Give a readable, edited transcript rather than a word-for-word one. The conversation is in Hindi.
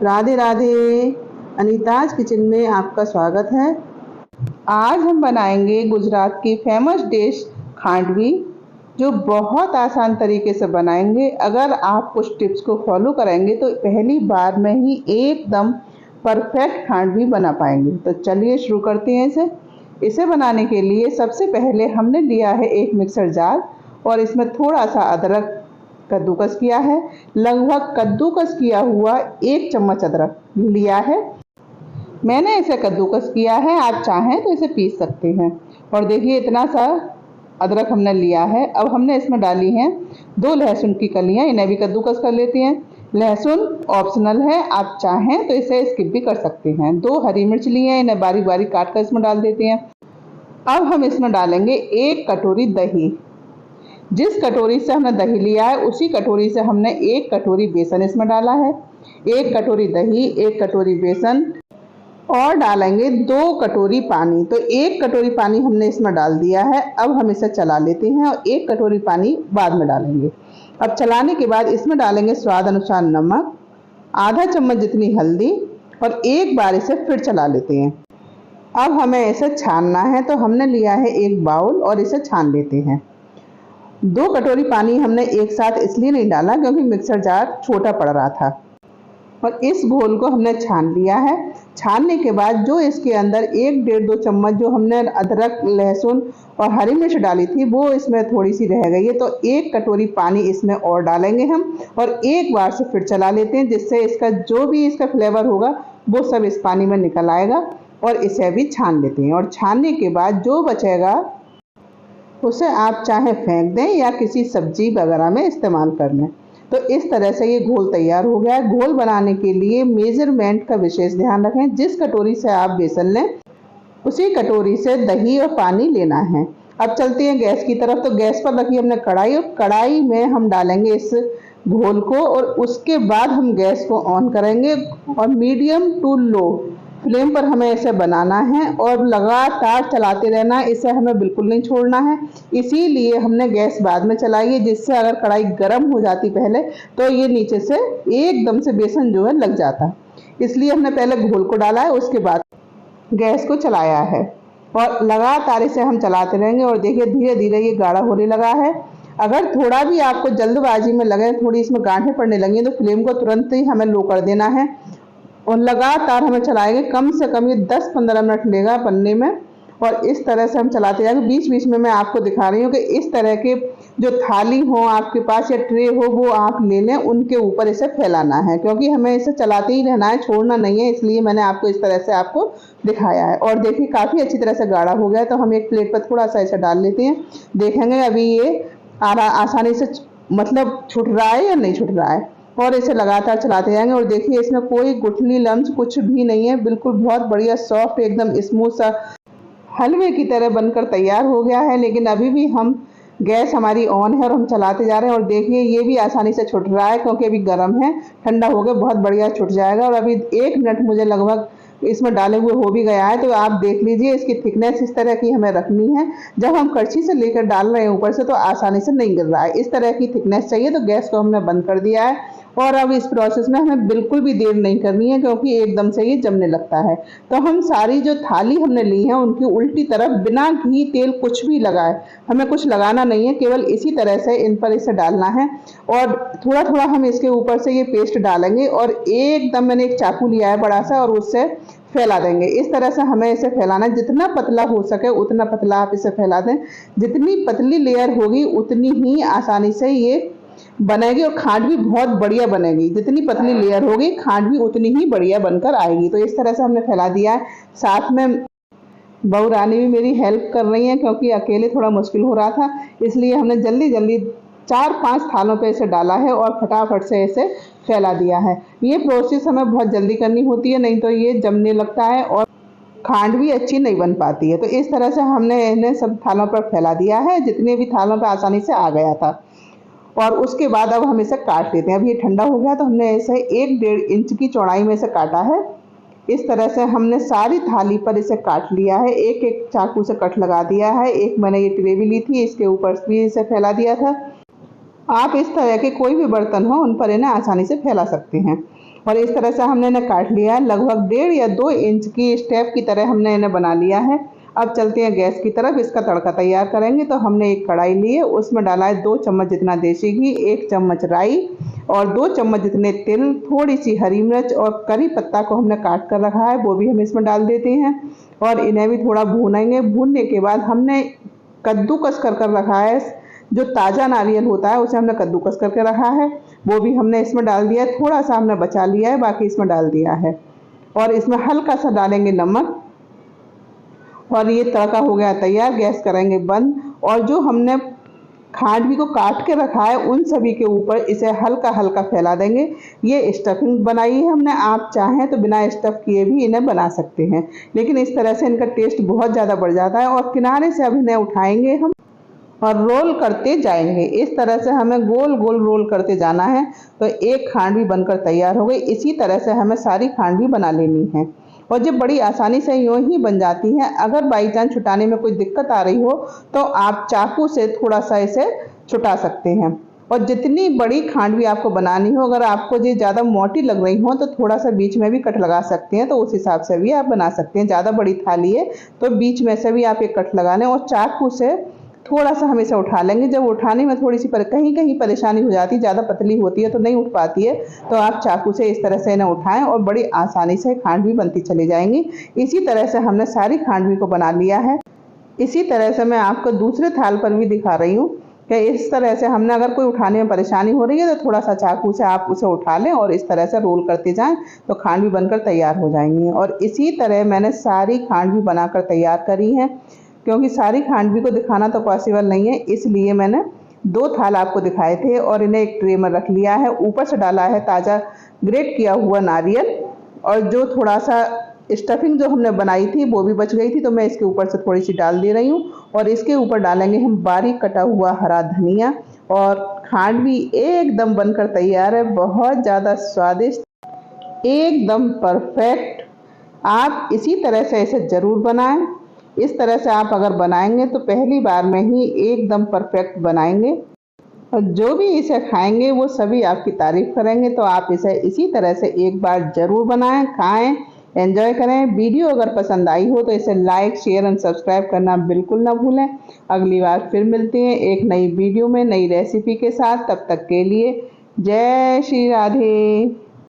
राधे राधे। अनीताज किचन में आपका स्वागत है। आज हम बनाएंगे गुजरात की फेमस डिश खांडवी, जो बहुत आसान तरीके से बनाएंगे। अगर आप कुछ टिप्स को फॉलो करेंगे तो पहली बार में ही एकदम परफेक्ट खांडवी बना पाएंगे। तो चलिए शुरू करते हैं इसे बनाने के लिए सबसे पहले हमने लिया है एक मिक्सर जार और इसमें थोड़ा सा अदरक कद्दूकस किया है। लगभग कद्दूकस किया हुआ 1 चम्मच अदरक लिया है। मैंने इसे कद्दूकस किया है, आप चाहें तो इसे पीस सकते हैं। और देखिए इतना सा अदरक हमने लिया है। अब हमने इसमें डाली हैं 2 लहसुन की कलियां, इन्हें भी कद्दूकस कर लेते हैं। लहसुन ऑप्शनल है, आप चाहें तो इसे स्किप भी कर सकते हैं। 2 हरी मिर्च ली हैं, इन्हें बारीक बारीक काट कर इसमें डाल देते हैं। अब हम इसमें डालेंगे 1 कटोरी दही। जिस कटोरी से हमने दही लिया है उसी कटोरी से हमने 1 कटोरी बेसन इसमें डाला है। 1 कटोरी दही, 1 कटोरी बेसन और डालेंगे 2 कटोरी पानी। तो 1 कटोरी पानी हमने इसमें डाल दिया है। अब हम इसे चला लेते हैं और 1 कटोरी पानी बाद में डालेंगे। अब चलाने के बाद इसमें डालेंगे स्वाद अनुसार नमक, आधा चम्मच जितनी हल्दी और एक बार इसे फिर चला लेते हैं। अब हमें इसे छानना है, तो हमने लिया है एक बाउल और इसे छान लेते हैं। 2 कटोरी पानी हमने एक साथ इसलिए नहीं डाला क्योंकि मिक्सर जार छोटा पड़ रहा था। और इस घोल को हमने छान लिया है। छानने के बाद जो इसके अंदर 1-1.5-2 चम्मच जो हमने अदरक, लहसुन और हरी मिर्च डाली थी वो इसमें थोड़ी सी रह गई है, तो 1 कटोरी पानी इसमें और डालेंगे हम और एक बार से फिर चला लेते हैं, जिससे इसका जो भी इसका फ्लेवर होगा वो सब इस पानी में निकल आएगा। और इसे भी छान लेते हैं और छानने के बाद जो बचेगा उसे आप चाहे फेंक दें या किसी सब्जी वगैरह में इस्तेमाल कर लें। तो इस तरह से ये घोल तैयार हो गया है। घोल बनाने के लिए मेजरमेंट का विशेष ध्यान रखें। जिस कटोरी से आप बेसन लें उसी कटोरी से दही और पानी लेना है। अब चलते हैं गैस की तरफ। तो गैस पर रखी हमने कढ़ाई और कढ़ाई में हम डालेंगे इस घोल को और उसके बाद हम गैस को ऑन करेंगे और मीडियम टू लो फ्लेम पर हमें इसे बनाना है और लगातार चलाते रहना है। इसे हमें बिल्कुल नहीं छोड़ना है, इसीलिए हमने गैस बाद में चलाई है, जिससे अगर कढ़ाई गर्म हो जाती पहले तो ये नीचे से एकदम से बेसन जो है लग जाता। इसलिए हमने पहले घोल को डाला है, उसके बाद गैस को चलाया है और लगातार इसे हम चलाते रहेंगे। और देखिए धीरे धीरे ये गाढ़ा होने लगा है। अगर थोड़ा भी आपको जल्दबाजी में लगे, थोड़ी इसमें गांठें पड़ने लगी, तो फ्लेम को तुरंत ही हमें लो कर देना है और लगातार हमें चलाएंगे। कम से कम ये 10-15 मिनट लेगा बनने में और इस तरह से हम चलाते जाएंगे। बीच बीच में मैं आपको दिखा रही हूँ कि इस तरह के जो थाली हो आपके पास या ट्रे हो वो आप ले लें, उनके ऊपर इसे फैलाना है, क्योंकि हमें इसे चलाते ही रहना है, छोड़ना नहीं है। इसलिए मैंने आपको इस तरह से आपको दिखाया है। और देखिए काफ़ी अच्छी तरह से गाढ़ा हो गया, तो हम एक प्लेट पर थोड़ा सा इसे डाल लेते हैं। देखेंगे अभी ये आसानी से मतलब छूट रहा है या नहीं छूट रहा है, और इसे लगातार चलाते जाएंगे। और देखिए इसमें कोई गुठली लम्स कुछ भी नहीं है, बिल्कुल बहुत बढ़िया सॉफ्ट एकदम स्मूथ सा हलवे की तरह बनकर तैयार हो गया है। लेकिन अभी भी हम गैस हमारी ऑन है और हम चलाते जा रहे हैं। और देखिए ये भी आसानी से छुट रहा है क्योंकि अभी गर्म है, ठंडा हो गया बहुत बढ़िया छुट जाएगा। और अभी 1 मिनट मुझे लगभग इसमें डाले हुए हो भी गया है। तो आप देख लीजिए इसकी थिकनेस इस तरह की हमें रखनी है। जब हम कड़छी से लेकर डाल रहे हैं ऊपर से तो आसानी से नहीं गिर रहा है, इस तरह की थिकनेस चाहिए। तो गैस को हमने बंद कर दिया है और अब इस प्रोसेस में हमें बिल्कुल भी देर नहीं करनी है, क्योंकि एकदम से ये जमने लगता है। तो हम सारी जो थाली हमने ली है उनकी उल्टी तरफ बिना घी तेल कुछ भी लगाए, हमें कुछ लगाना नहीं है, केवल इसी तरह से इन पर इसे डालना है। और थोड़ा थोड़ा हम इसके ऊपर से ये पेस्ट डालेंगे और एकदम मैंने एक चाकू लिया है बड़ा सा और उससे फैला देंगे। इस तरह से हमें इसे फैलाना है, जितना पतला हो सके उतना पतला आप इसे फैला दें। जितनी पतली लेयर होगी उतनी ही आसानी से ये बनेगी और खांडवी बहुत बढ़िया बनेगी। जितनी पतली लेयर होगी खांडवी उतनी ही बढ़िया बनकर आएगी। तो इस तरह से हमने फैला दिया है। साथ में बहू रानी भी मेरी हेल्प कर रही है, क्योंकि अकेले थोड़ा मुश्किल हो रहा था, इसलिए हमने जल्दी जल्दी 4-5 थालों पे इसे डाला है और फटाफट से इसे फैला दिया है। ये प्रोसेस हमें बहुत जल्दी करनी होती है, नहीं तो ये जमने लगता है और खांडवी अच्छी नहीं बन पाती है। तो इस तरह से हमने इन्हें सब थालों पर फैला दिया है, जितने भी थालों पर आसानी से आ गया था। और उसके बाद अब हम इसे काट लेते हैं। अब ये ठंडा हो गया तो हमने इसे 1-1.5 इंच की चौड़ाई में इसे काटा है। इस तरह से हमने सारी थाली पर इसे काट लिया है। एक एक चाकू से कट लगा दिया है। एक मैंने ये ट्रे भी ली थी, इसके ऊपर भी इसे फैला दिया था। आप इस तरह के कोई भी बर्तन हो उन पर इन्हें आसानी से फैला सकते हैं। और इस तरह से हमने इन्हें काट लिया है। लगभग 1.5 या 2 इंच की स्टेप की तरह हमने इन्हें बना लिया है। अब चलते हैं गैस की तरफ, इसका तड़का तैयार करेंगे। तो हमने एक कढ़ाई ली है, उसमें डाला है 2 चम्मच जितना देसी घी, 1 चम्मच राई और 2 चम्मच जितने तिल, थोड़ी सी हरी मिर्च और करी पत्ता को हमने काट कर रखा है, वो भी हम इसमें डाल देते हैं और इन्हें भी थोड़ा भूनेंगे। भूनने के बाद हमने कद्दूकस कर रखा है, जो ताज़ा नारियल होता है उसे हमने कद्दूकस करके रखा है, वो भी हमने इसमें डाल दिया है। थोड़ा सा हमने बचा लिया है, बाकी इसमें डाल दिया है और इसमें हल्का सा डालेंगे नमक और ये तड़का हो गया तैयार। गैस करेंगे बंद और जो हमने खांडवी को काट के रखा है उन सभी के ऊपर इसे हल्का हल्का फैला देंगे। ये स्टफिंग बनाई है हमने, आप चाहें तो बिना स्टफ किए भी इन्हें बना सकते हैं, लेकिन इस तरह से इनका टेस्ट बहुत ज़्यादा बढ़ जाता है। और किनारे से अब इन्हें उठाएंगे हम और रोल करते जाएंगे। इस तरह से हमें गोल गोल रोल करते जाना है। तो एक खांडवी बनकर तैयार हो गई। इसी तरह से हमें सारी खांडवी बना लेनी है और ये बड़ी आसानी से यूँ ही बन जाती हैं। अगर बाई चांस छुटाने में कोई दिक्कत आ रही हो तो आप चाकू से थोड़ा सा इसे छुटा सकते हैं। और जितनी बड़ी खांडवी आपको बनानी हो, अगर आपको ये ज़्यादा मोटी लग रही हो तो थोड़ा सा बीच में भी कट लगा सकते हैं, तो उस हिसाब से भी आप बना सकते हैं। ज़्यादा बड़ी थाली है तो बीच में से भी आप एक कट लगा लें और चाकू से थोड़ा सा हम इसे उठा लेंगे। जब उठाने में थोड़ी सी कहीं कहीं परेशानी हो जाती है, ज़्यादा पतली होती है तो नहीं उठ पाती है, तो आप चाकू से इस तरह से इन्हें उठाएं और बड़ी आसानी से खांडवी बनती चली जाएंगी। इसी तरह से हमने सारी खांडवी को बना लिया है। इसी तरह से मैं आपको दूसरे थाल पर भी दिखा रही हूँ कि इस तरह से हमने, अगर कोई उठाने में परेशानी हो रही है तो थोड़ा सा चाकू से आप उसे उठा लें और इस तरह से रोल करते जाएं तो खांडवी बनकर तैयार हो जाएंगी। और इसी तरह मैंने सारी खांडवी बनाकर तैयार करी हैं। क्योंकि सारी खांडवी को दिखाना तो पॉसिबल नहीं है, इसलिए मैंने 2 थाल आपको दिखाए थे और इन्हें एक ट्रे में रख लिया है। ऊपर से डाला है ताज़ा ग्रेट किया हुआ नारियल और जो थोड़ा सा स्टफिंग जो हमने बनाई थी वो भी बच गई थी, तो मैं इसके ऊपर से थोड़ी सी डाल दे रही हूँ। और इसके ऊपर डालेंगे हम बारीक कटा हुआ हरा धनिया और खांडवी एकदम बनकर तैयार है। बहुत ज़्यादा स्वादिष्ट, एकदम परफेक्ट। आप इसी तरह से इसे ज़रूर बनाएं। इस तरह से आप अगर बनाएंगे तो पहली बार में ही एकदम परफेक्ट बनाएंगे और जो भी इसे खाएंगे वो सभी आपकी तारीफ करेंगे। तो आप इसे इसी तरह से एक बार ज़रूर बनाएं, खाएं, एंजॉय करें। वीडियो अगर पसंद आई हो तो इसे लाइक, शेयर एंड सब्सक्राइब करना बिल्कुल ना भूलें। अगली बार फिर मिलते हैं एक नई वीडियो में, नई रेसिपी के साथ। तब तक के लिए जय श्री राधे।